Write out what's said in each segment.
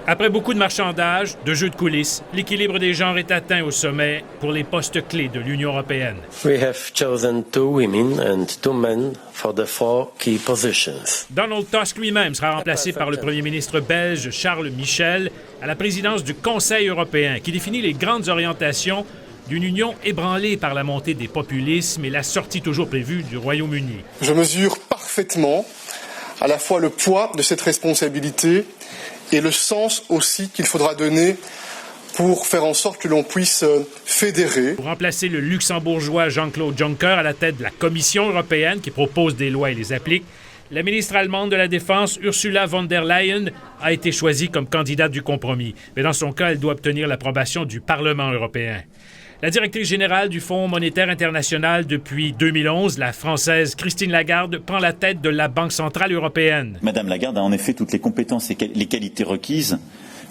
Après beaucoup de marchandages, de jeux de coulisses, l'équilibre des genres est atteint au sommet pour les postes clés de l'Union européenne. We have chosen 2 women and 2 men for the 4 key positions. Donald Tusk lui-même sera remplacé par le premier ministre belge Charles Michel à la présidence du Conseil européen, qui définit les grandes orientations d'une union ébranlée par la montée des populismes et la sortie toujours prévue du Royaume-Uni. Je mesure parfaitement à la fois le poids de cette responsabilité et le sens aussi qu'il faudra donner pour faire en sorte que l'on puisse fédérer. Pour remplacer le luxembourgeois Jean-Claude Juncker à la tête de la Commission européenne qui propose des lois et les applique, la ministre allemande de la Défense, Ursula von der Leyen, a été choisie comme candidate du compromis. Mais dans son cas, elle doit obtenir l'approbation du Parlement européen. La directrice générale du Fonds monétaire international depuis 2011, la Française Christine Lagarde, prend la tête de la Banque centrale européenne. Madame Lagarde a en effet toutes les compétences et les qualités requises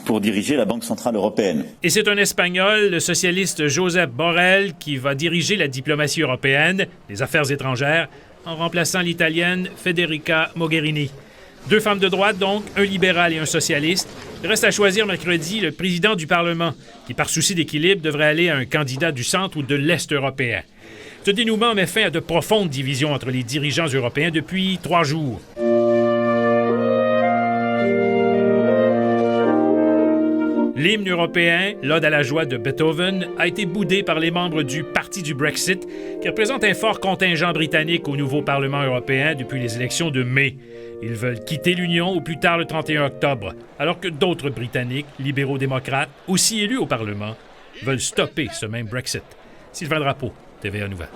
pour diriger la Banque centrale européenne. Et c'est un Espagnol, le socialiste Josep Borrell, qui va diriger la diplomatie européenne, les affaires étrangères, en remplaçant l'Italienne Federica Mogherini. 2 femmes de droite, donc, un libéral et un socialiste. Il reste à choisir mercredi le président du Parlement, qui, par souci d'équilibre, devrait aller à un candidat du centre ou de l'Est européen. Ce dénouement met fin à de profondes divisions entre les dirigeants européens depuis 3 jours. L'hymne européen, l'Ode à la joie de Beethoven, a été boudé par les membres du Parti du Brexit, qui représente un fort contingent britannique au nouveau Parlement européen depuis les élections de mai. Ils veulent quitter l'Union au plus tard le 31 octobre, alors que d'autres Britanniques, libéraux-démocrates, aussi élus au Parlement, veulent stopper ce même Brexit. Sylvain Drapeau, TVA Nouvelles.